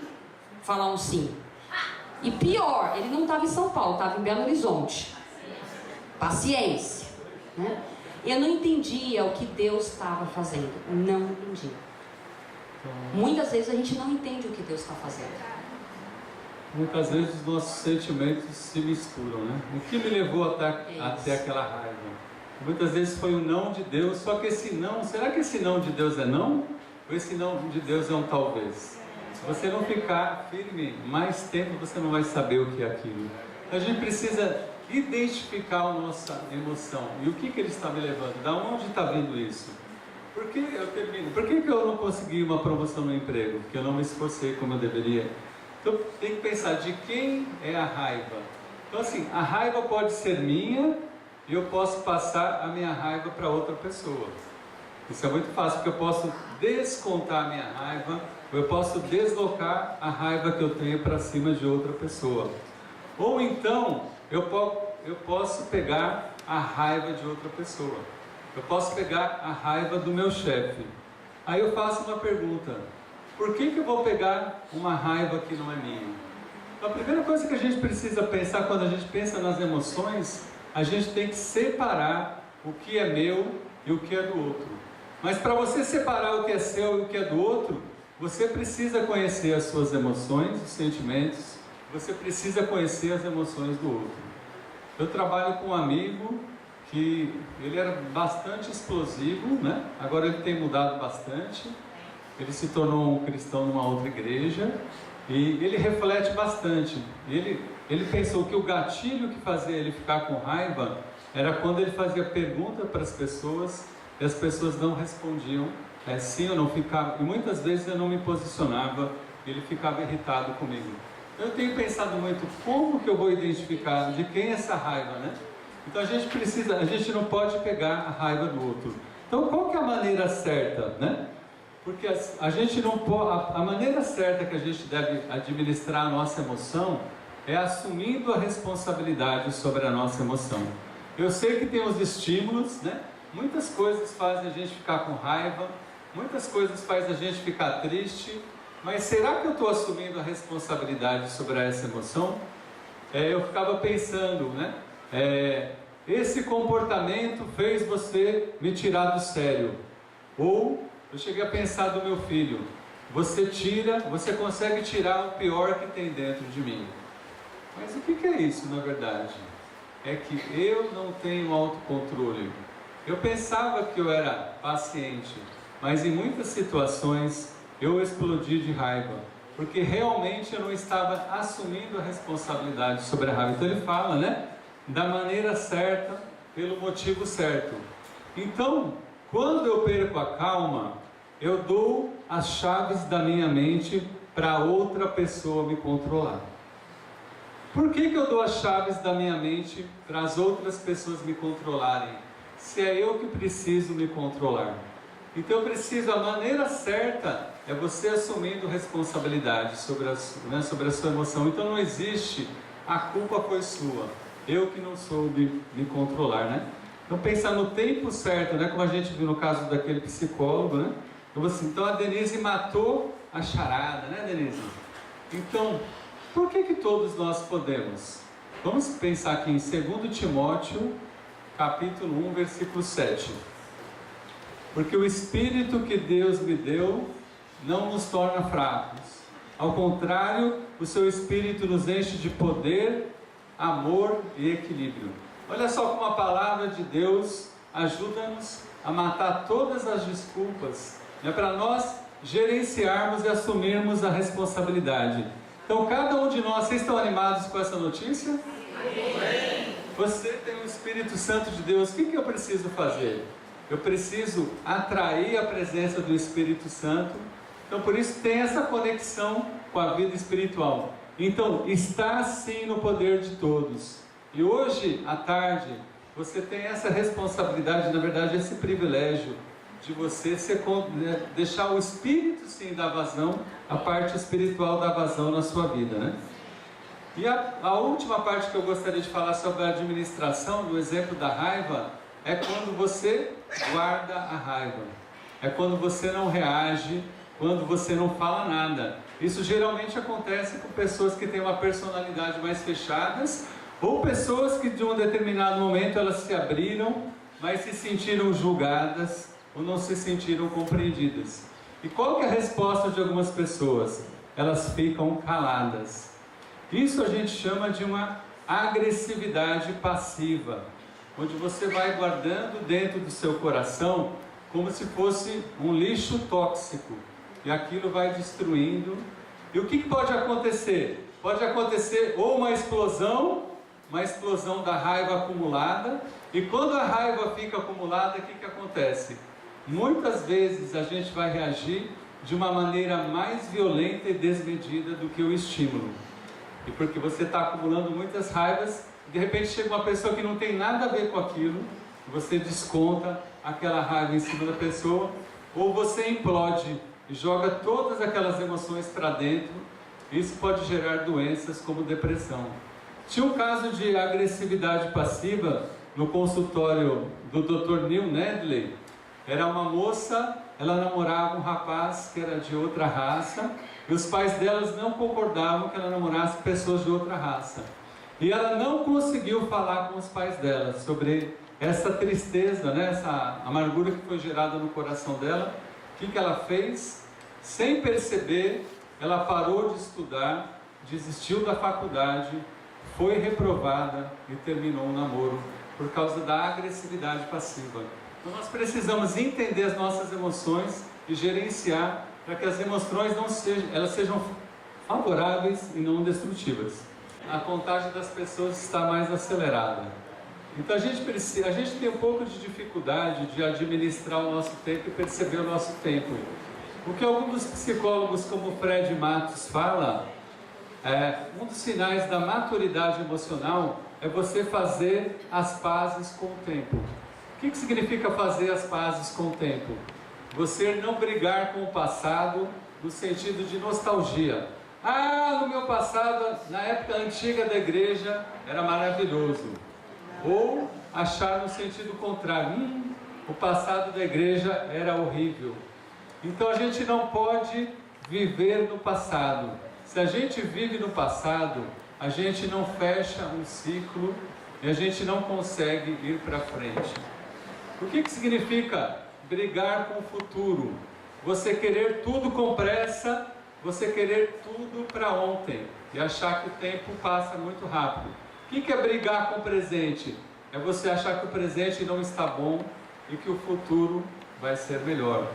falar um sim. E pior, ele não estava em São Paulo, estava em Belo Horizonte. Paciência, Eu não entendia o que Deus estava fazendo. Não entendia. Muitas vezes a gente não entende o que Deus está fazendo. Muitas vezes os nossos sentimentos se misturam, O que me levou até aquela raiva? Muitas vezes foi o não de Deus, só que esse não, será que esse não de Deus é não? Ou esse não de Deus é um talvez? Se você não ficar firme mais tempo, você não vai saber o que é aquilo. A gente precisa identificar a nossa emoção. E o que ele está me levando? Da onde está vindo isso? Por que eu não consegui uma promoção no emprego? Porque eu não me esforcei como eu deveria. Então tem que pensar de quem é a raiva. Então assim, a raiva pode ser minha e eu posso passar a minha raiva para outra pessoa. Isso é muito fácil, porque eu posso descontar a minha raiva, ou eu posso deslocar a raiva que eu tenho para cima de outra pessoa. Ou então, eu posso pegar a raiva de outra pessoa. Eu posso pegar a raiva do meu chefe. Aí eu faço uma pergunta: por que eu vou pegar uma raiva que não é minha? Então, a primeira coisa que a gente precisa pensar quando a gente pensa nas emoções, a gente tem que separar o que é meu e o que é do outro. Mas para você separar o que é seu e o que é do outro, você precisa conhecer as suas emoções, os sentimentos, você precisa conhecer as emoções do outro. Eu trabalho com um amigo que ele era bastante explosivo, né? Agora ele tem mudado bastante, ele se tornou um cristão numa outra igreja e ele reflete bastante. Ele pensou que o gatilho que fazia ele ficar com raiva era quando ele fazia pergunta para as pessoas e as pessoas não respondiam sim ou não, ficava, e muitas vezes eu não me posicionava, ele ficava irritado comigo. Eu tenho pensado muito como que eu vou identificar de quem é essa raiva, né? Então a gente não pode pegar a raiva do outro. Então qual que é a maneira certa, né? Porque a gente não pode, a maneira certa que a gente deve administrar a nossa emoção é assumindo a responsabilidade sobre a nossa emoção. Eu sei que tem os estímulos, né? Muitas coisas fazem a gente ficar com raiva, muitas coisas fazem a gente ficar triste, mas será que eu estou assumindo a responsabilidade sobre essa emoção? Eu ficava pensando, né? Esse comportamento fez você me tirar do sério. Ou eu cheguei a pensar do meu filho: você consegue tirar o pior que tem dentro de mim. Mas o que é isso na verdade? É que eu não tenho autocontrole. Eu pensava que eu era paciente, mas em muitas situações eu explodi de raiva, porque realmente eu não estava assumindo a responsabilidade sobre a raiva. Então ele fala, né? Da maneira certa, pelo motivo certo. Então, quando eu perco a calma, eu dou as chaves da minha mente para outra pessoa me controlar. Por que eu dou as chaves da minha mente para as outras pessoas me controlarem, se é eu que preciso me controlar? Então eu preciso, a maneira certa é você assumindo responsabilidade sobre a sua emoção. Então não existe, a culpa foi sua, eu que não soube me controlar, né? Então pensar no tempo certo, né? Como a gente viu no caso daquele psicólogo, né? Então a Denise matou a charada, né, Denise? Então, por que todos nós podemos? Vamos pensar aqui em 2 Timóteo, capítulo 1, versículo 7. Porque o Espírito que Deus me deu não nos torna fracos. Ao contrário, o seu Espírito nos enche de poder, amor e equilíbrio. Olha só como a palavra de Deus ajuda-nos a matar todas as desculpas, né, para nós gerenciarmos e assumirmos a responsabilidade. Então cada um de nós, vocês estão animados com essa notícia? Amém. Você tem o Espírito Santo de Deus. O que eu preciso fazer? Eu preciso atrair a presença do Espírito Santo. Então por isso tem essa conexão com a vida espiritual. Então está sim no poder de todos. E hoje à tarde você tem essa responsabilidade, na verdade esse privilégio de você deixar o Espírito sim dar vazão, a parte espiritual dar vazão na sua vida, né? E a última parte que eu gostaria de falar sobre a administração, do exemplo da raiva, é quando você guarda a raiva, é quando você não reage, quando você não fala nada. Isso geralmente acontece com pessoas que têm uma personalidade mais fechadas, ou pessoas que de um determinado momento elas se abriram, mas se sentiram julgadas, ou não se sentiram compreendidas. E qual que é a resposta de algumas pessoas? Elas ficam caladas. Isso a gente chama de uma agressividade passiva, onde você vai guardando dentro do seu coração como se fosse um lixo tóxico, e aquilo vai destruindo. E o que pode acontecer? Pode acontecer ou uma explosão da raiva acumulada, e quando a raiva fica acumulada, o que acontece? Muitas vezes a gente vai reagir de uma maneira mais violenta e desmedida do que o estímulo. E porque você está acumulando muitas raivas, de repente chega uma pessoa que não tem nada a ver com aquilo, você desconta aquela raiva em cima da pessoa, ou você implode e joga todas aquelas emoções para dentro. Isso pode gerar doenças como depressão. Tinha um caso de agressividade passiva no consultório do Dr. Neil Nedley. Era uma moça, ela namorava um rapaz que era de outra raça, e os pais delas não concordavam que ela namorasse pessoas de outra raça. E ela não conseguiu falar com os pais dela sobre essa tristeza, né, essa amargura que foi gerada no coração dela. O que ela fez? Sem perceber, ela parou de estudar, desistiu da faculdade, foi reprovada e terminou o namoro por causa da agressividade passiva. Então nós precisamos entender as nossas emoções e gerenciar para que as emoções elas sejam favoráveis e não destrutivas. A contagem das pessoas está mais acelerada. Então a gente tem um pouco de dificuldade de administrar o nosso tempo e perceber o nosso tempo. O que alguns psicólogos como Fred Matos fala, um dos sinais da maturidade emocional é você fazer as pazes com o tempo. O que significa fazer as pazes com o tempo? Você não brigar com o passado no sentido de nostalgia. No meu passado, na época antiga da igreja, era maravilhoso. Ou achar no sentido contrário, o passado da igreja era horrível. Então a gente não pode viver no passado. Se a gente vive no passado, a gente não fecha um ciclo e a gente não consegue ir para frente. O que significa brigar com o futuro? Você querer tudo com pressa, você querer tudo para ontem e achar que o tempo passa muito rápido. O que é brigar com o presente? É você achar que o presente não está bom e que o futuro vai ser melhor.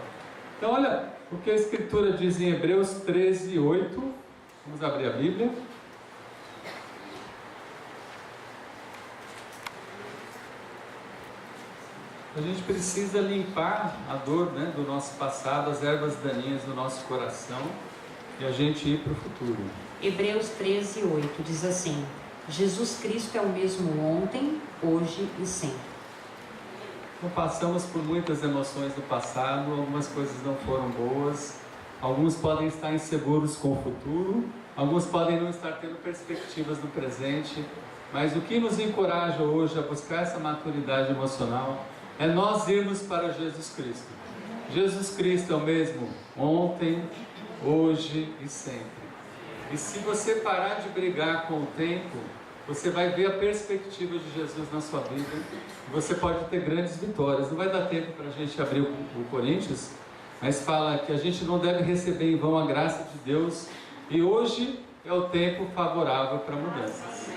Então olha o que a Escritura diz em Hebreus 13, 8. Vamos abrir a Bíblia. A gente precisa limpar a dor, né, do nosso passado, as ervas daninhas do nosso coração e a gente ir para o futuro. Hebreus 13, 8 diz assim: Jesus Cristo é o mesmo ontem, hoje e sempre. Então, passamos por muitas emoções do passado, algumas coisas não foram boas, alguns podem estar inseguros com o futuro, alguns podem não estar tendo perspectivas no presente, mas o que nos encoraja hoje a buscar essa maturidade emocional é nós irmos para Jesus Cristo. Jesus Cristo é o mesmo ontem, hoje e sempre. E se você parar de brigar com o tempo, você vai ver a perspectiva de Jesus na sua vida. Você pode ter grandes vitórias. Não vai dar tempo para a gente abrir o Coríntios, mas fala que a gente não deve receber em vão a graça de Deus. E hoje é o tempo favorável para mudanças.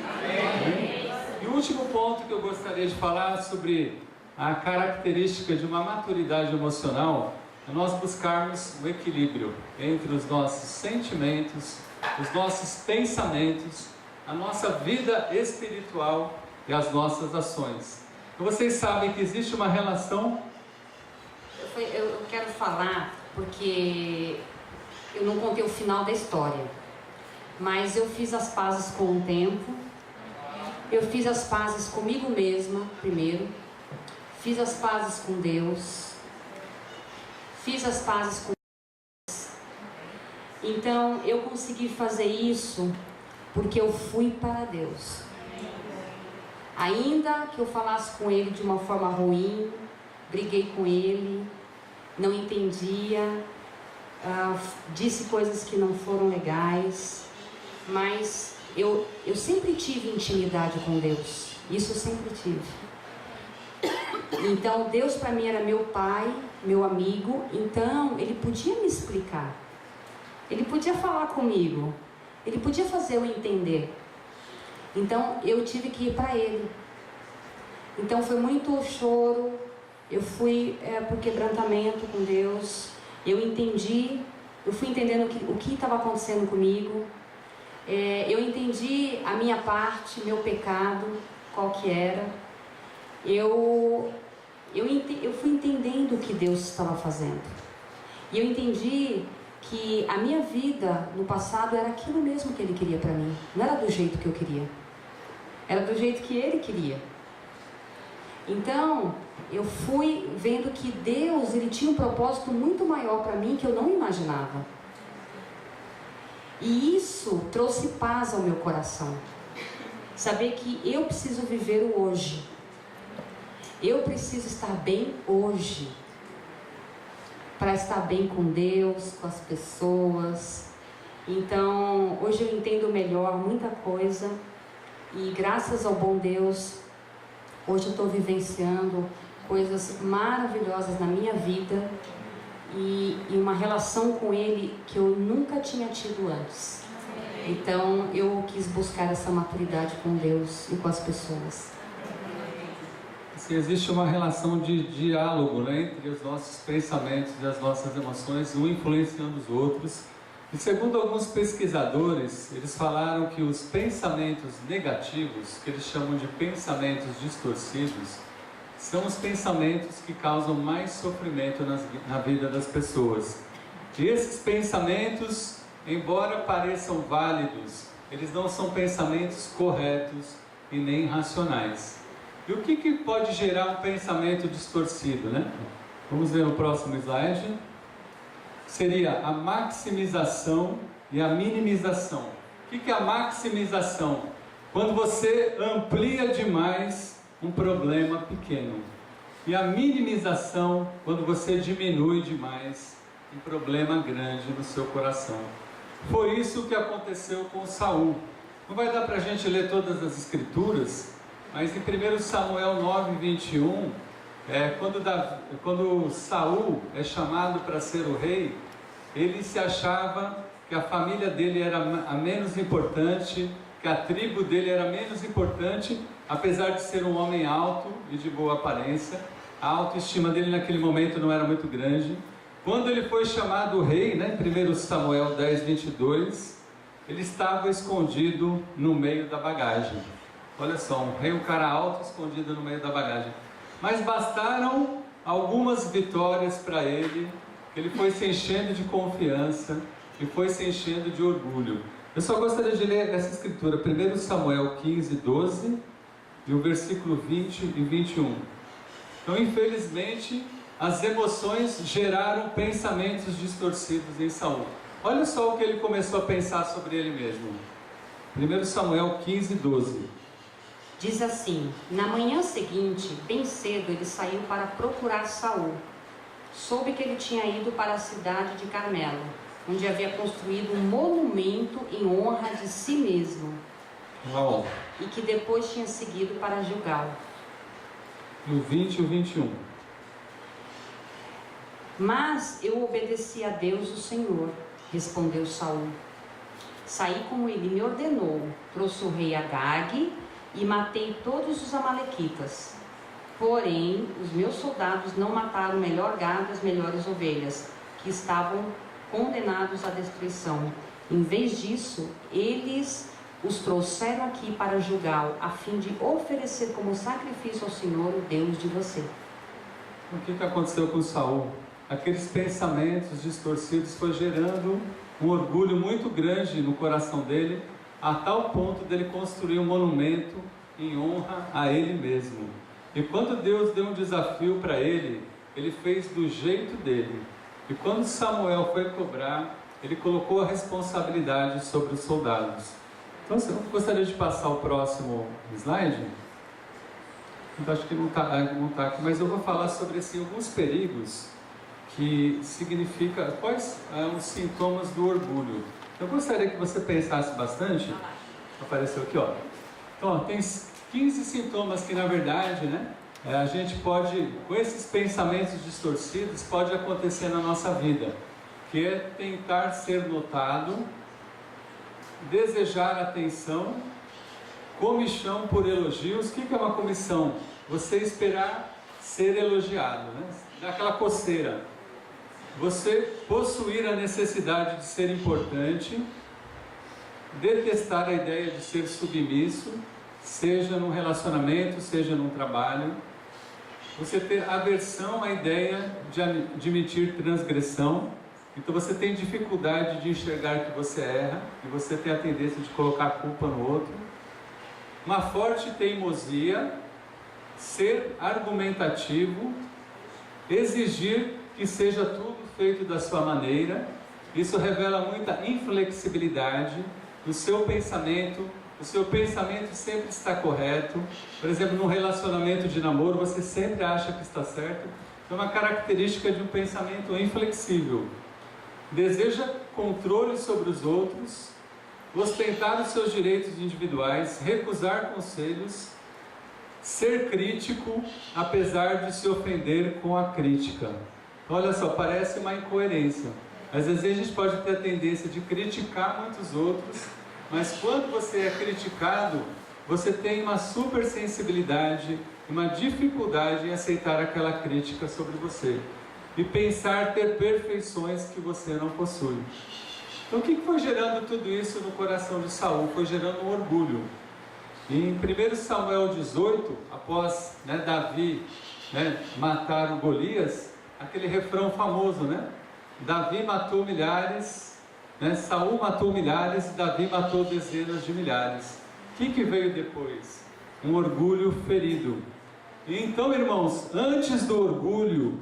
E o último ponto que eu gostaria de falar sobre a característica de uma maturidade emocional é nós buscarmos o equilíbrio entre os nossos sentimentos, os nossos pensamentos, a nossa vida espiritual e as nossas ações. E vocês sabem que existe uma relação. Eu quero falar porque eu não contei o final da história, mas eu fiz as pazes com o tempo, eu fiz as pazes comigo mesma primeiro, fiz as pazes com Deus, fiz as pazes com Deus. Então eu consegui fazer isso porque eu fui para Deus. Ainda que eu falasse com Ele de uma forma ruim, briguei com Ele, não entendia, disse coisas que não foram legais, mas eu sempre tive intimidade com Deus. Isso eu sempre tive. Então Deus para mim era meu pai, meu amigo. Então Ele podia me explicar, Ele podia falar comigo, Ele podia fazer eu entender. Então eu tive que ir para Ele. Então foi muito choro. Eu fui por quebrantamento com Deus. Eu entendi, eu fui entendendo o que estava acontecendo comigo. Eu entendi a minha parte, meu pecado, qual que era. Eu fui entendendo o que Deus estava fazendo. E eu entendi que a minha vida no passado era aquilo mesmo que Ele queria para mim. Não era do jeito que eu queria, era do jeito que Ele queria. Então, eu fui vendo que Deus, Ele tinha um propósito muito maior para mim que eu não imaginava. E isso trouxe paz ao meu coração. Saber que eu preciso viver o hoje. Eu preciso estar bem hoje. Para estar bem com Deus, com as pessoas. Então, hoje eu entendo melhor muita coisa. E graças ao bom Deus, hoje eu estou vivenciando coisas maravilhosas na minha vida. E uma relação com Ele que eu nunca tinha tido antes. Então eu quis buscar essa maturidade com Deus e com as pessoas. Assim, existe uma relação de diálogo, né, entre os nossos pensamentos e as nossas emoções, um influenciando os outros. E segundo alguns pesquisadores, eles falaram que os pensamentos negativos, que eles chamam de pensamentos distorcidos, são os pensamentos que causam mais sofrimento na vida das pessoas. E esses pensamentos, embora pareçam válidos, eles não são pensamentos corretos e nem racionais. E o que pode gerar um pensamento distorcido, né? Vamos ver no próximo slide. Seria a maximização e a minimização. O que é a maximização? Quando você amplia demais um problema pequeno. E a minimização, quando você diminui demais um problema grande no seu coração. Foi isso que aconteceu com Saul. Não vai dar para a gente ler todas as escrituras, mas em 1 Samuel 9:21, quando Saul é chamado para ser o rei, ele se achava que a família dele era a menos importante, que a tribo dele era menos importante, apesar de ser um homem alto e de boa aparência. A autoestima dele naquele momento não era muito grande. Quando ele foi chamado rei, né, 1 Samuel 10:22, ele estava escondido no meio da bagagem. Olha só, um rei, um cara alto escondido no meio da bagagem. Mas bastaram algumas vitórias para ele, que ele foi se enchendo de confiança e foi se enchendo de orgulho. Eu só gostaria de ler essa escritura, 1 Samuel 15:12 e o versículo 20 e 21. Então, infelizmente, as emoções geraram pensamentos distorcidos em Saul. Olha só o que ele começou a pensar sobre ele mesmo. 1 Samuel 15:12. Diz assim: na manhã seguinte, bem cedo, ele saiu para procurar Saul. Soube que ele tinha ido para a cidade de Carmelo, onde havia construído um monumento em honra de si mesmo. Uau. E que depois tinha seguido para Gilgal. No 20 e o 21. Mas eu obedeci a Deus, o Senhor, respondeu Saul. Saí como ele me ordenou, trouxe o rei Agag e matei todos os amalequitas. Porém, os meus soldados não mataram o melhor gado e as melhores ovelhas, que estavam condenados à destruição. Em vez disso, eles os trouxeram aqui para Gilgal, a fim de oferecer como sacrifício ao Senhor, o Deus de você. O que aconteceu com Saul? Aqueles pensamentos distorcidos foi gerando um orgulho muito grande no coração dele, a tal ponto dele construir um monumento em honra a ele mesmo. E quando Deus deu um desafio para ele, ele fez do jeito dele. E quando Samuel foi cobrar, ele colocou a responsabilidade sobre os soldados. Então, eu gostaria de passar o próximo slide. Eu acho que não está aqui, mas eu vou falar sobre assim, alguns perigos que significa quais são os sintomas do orgulho. Eu gostaria que você pensasse bastante. Apareceu aqui, ó. Então, ó, tem 15 sintomas que, na verdade, né, a gente pode, com esses pensamentos distorcidos, pode acontecer na nossa vida, que é tentar ser notado, desejar atenção, comichão por elogios. O que é uma comissão? Você esperar ser elogiado, né? Dá aquela coceira. Você possuir a necessidade de ser importante, detestar a ideia de ser submisso, seja num relacionamento, seja num trabalho. Você ter aversão à ideia de admitir transgressão, Então você tem dificuldade de enxergar que você erra e você tem a tendência de colocar a culpa no outro. Uma forte teimosia, ser argumentativo, exigir que seja tudo feito da sua maneira. Isso revela muita inflexibilidade no seu pensamento. O seu pensamento sempre está correto. Por exemplo, num relacionamento de namoro, você sempre acha que está certo. É uma característica de um pensamento inflexível. Deseja controle sobre os outros, ostentar os seus direitos individuais, recusar conselhos, ser crítico, apesar de se ofender com a crítica. Olha só, parece uma incoerência. Às vezes a gente pode ter a tendência de criticar muitos outros, mas quando você é criticado, você tem uma supersensibilidade, uma dificuldade em aceitar aquela crítica sobre você e pensar ter perfeições que você não possui. Então o que foi gerando tudo isso no coração de Saul? Foi gerando um orgulho. Em 1 Samuel 18, após Davi matar o Golias, aquele refrão famoso, Davi matou milhares, Saul matou milhares e Davi matou dezenas de milhares. O que veio depois? Um orgulho ferido. E então, irmãos, antes do orgulho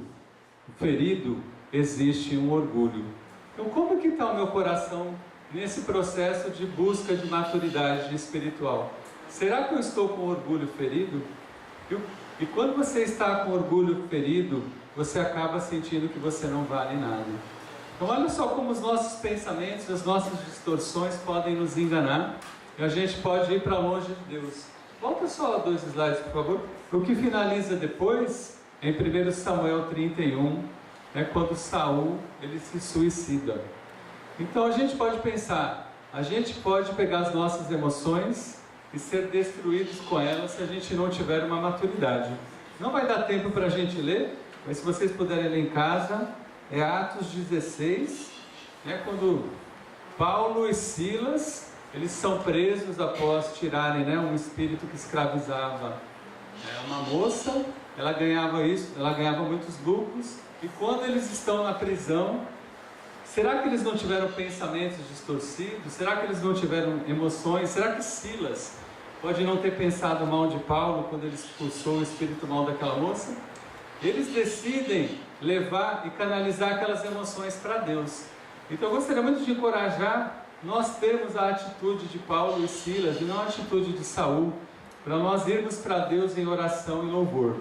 ferido, existe um orgulho. Então, como que está o meu coração nesse processo de busca de maturidade espiritual? Será que eu estou com orgulho ferido? E quando você está com orgulho ferido, você acaba sentindo que você não vale nada. Então olha só como os nossos pensamentos, as nossas distorções podem nos enganar e a gente pode ir para longe de Deus. Volta só 2 slides, por favor. O que finaliza depois, em 1 Samuel 31, é quando Saul ele se suicida. Então a gente pode pensar, a gente pode pegar as nossas emoções e ser destruídos com elas se a gente não tiver uma maturidade. Não vai dar tempo para a gente ler, mas se vocês puderem ler em casa, é Atos 16, quando Paulo e Silas, eles são presos após tirarem um espírito que escravizava uma moça, ela ganhava muitos lucros, e quando eles estão na prisão, será que eles não tiveram pensamentos distorcidos? Será que eles não tiveram emoções? Será que Silas pode não ter pensado mal de Paulo quando ele expulsou o espírito mal daquela moça? Eles decidem levar e canalizar aquelas emoções para Deus. Então eu gostaria muito de encorajar nós termos a atitude de Paulo e Silas e não a atitude de Saul, para nós irmos para Deus em oração e louvor.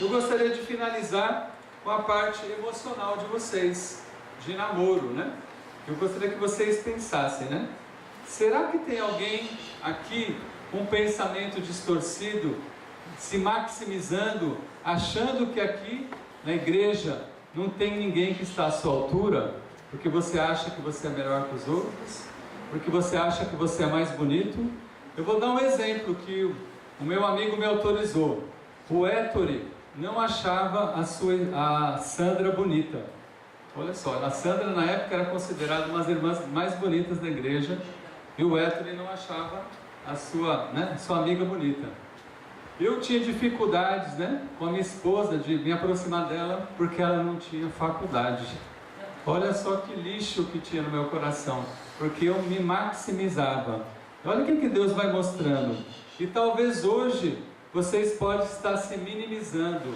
Eu gostaria de finalizar com a parte emocional de vocês, de namoro, Eu gostaria que vocês pensassem, Será que tem alguém aqui com um pensamento distorcido, se maximizando, achando que aqui na igreja não tem ninguém que está à sua altura, porque você acha que você é melhor que os outros, porque você acha que você é mais bonito? Eu vou dar um exemplo que o meu amigo me autorizou. O Ettore não achava a Sandra bonita. Olha só, a Sandra na época era considerada uma das irmãs mais bonitas da igreja, e o Ettore não achava a sua amiga bonita. Eu tinha dificuldades com a minha esposa de me aproximar dela, porque ela não tinha faculdade. Olha só que lixo que tinha no meu coração, porque eu me maximizava. Olha o que Deus vai mostrando. E talvez hoje vocês podem estar se minimizando,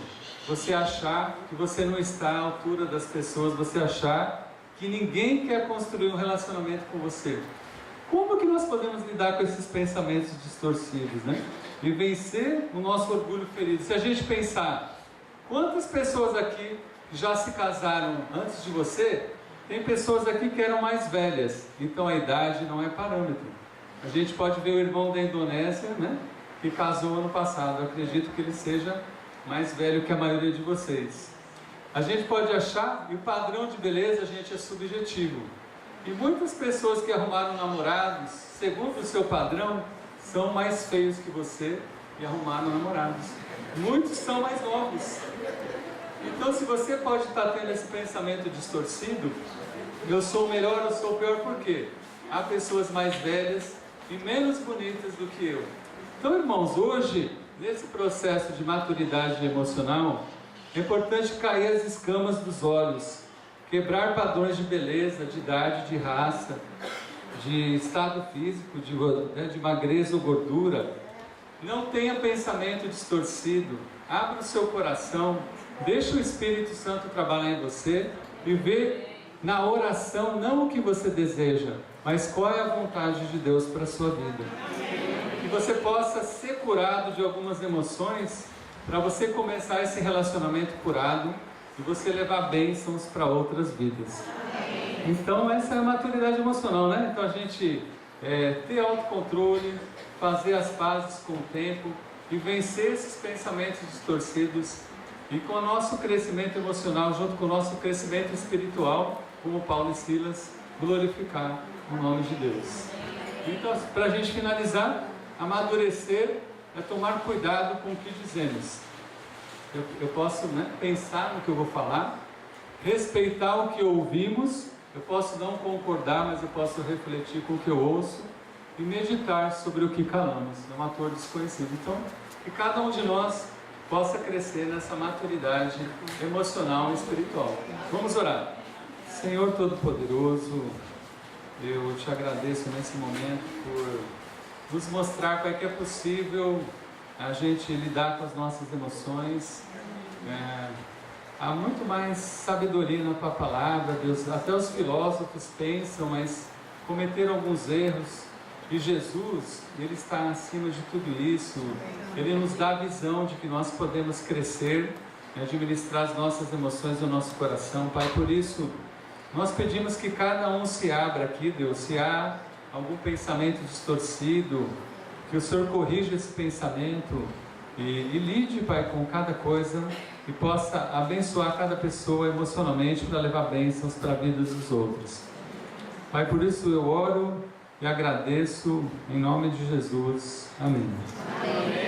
você achar que você não está à altura das pessoas, você achar que ninguém quer construir um relacionamento com você. Como que nós podemos lidar com esses pensamentos distorcidos, E vencer o nosso orgulho ferido? Se a gente pensar, quantas pessoas aqui já se casaram antes de você? Tem pessoas aqui que eram mais velhas, então a idade não é parâmetro. A gente pode ver o irmão da Indonésia, que casou ano passado. Eu acredito que ele seja mais velho que a maioria de vocês. A gente pode achar, e o padrão de beleza, gente, é subjetivo. E muitas pessoas que arrumaram namorados, segundo o seu padrão, são mais feios que você e arrumaram namorados. Muitos são mais novos. Então, se você pode estar tendo esse pensamento distorcido, eu sou melhor, eu sou pior, por quê? Há pessoas mais velhas e menos bonitas do que eu. Então, irmãos, hoje, nesse processo de maturidade emocional, é importante cair as escamas dos olhos quebrar padrões de beleza, de idade, de raça, de estado físico, de magreza ou gordura. Não tenha pensamento distorcido, abra o seu coração, deixe o Espírito Santo trabalhar em você e vê na oração não o que você deseja, mas qual é a vontade de Deus para a sua vida. Que você possa ser curado de algumas emoções, para você começar esse relacionamento curado e você levar bênçãos para outras vidas. Então essa é a maturidade emocional, né? Então a gente ter autocontrole, fazer as pazes com o tempo e vencer esses pensamentos distorcidos, e com o nosso crescimento emocional, junto com o nosso crescimento espiritual, como Paulo e Silas, glorificar o nome de Deus. Então, para a gente finalizar, amadurecer é tomar cuidado com o que dizemos. Eu posso pensar no que eu vou falar, respeitar o que ouvimos, eu posso não concordar, mas eu posso refletir com o que eu ouço e meditar sobre o que calamos. É um ator desconhecido. Então, que cada um de nós possa crescer nessa maturidade emocional e espiritual. Vamos orar. Senhor Todo-Poderoso, eu te agradeço nesse momento por nos mostrar como é que é possível a gente lidar com as nossas emoções. Há muito mais sabedoria na tua palavra, Deus. Até os filósofos pensam, mas cometeram alguns erros. E Jesus, Ele está acima de tudo isso. Ele nos dá a visão de que nós podemos crescer, administrar as nossas emoções no nosso coração, Pai. Por isso, nós pedimos que cada um se abra aqui, Deus. Se há algum pensamento distorcido, que o Senhor corrija esse pensamento e lide, Pai, com cada coisa e possa abençoar cada pessoa emocionalmente para levar bênçãos para a vida dos outros. Pai, por isso eu oro e agradeço em nome de Jesus. Amém. Amém.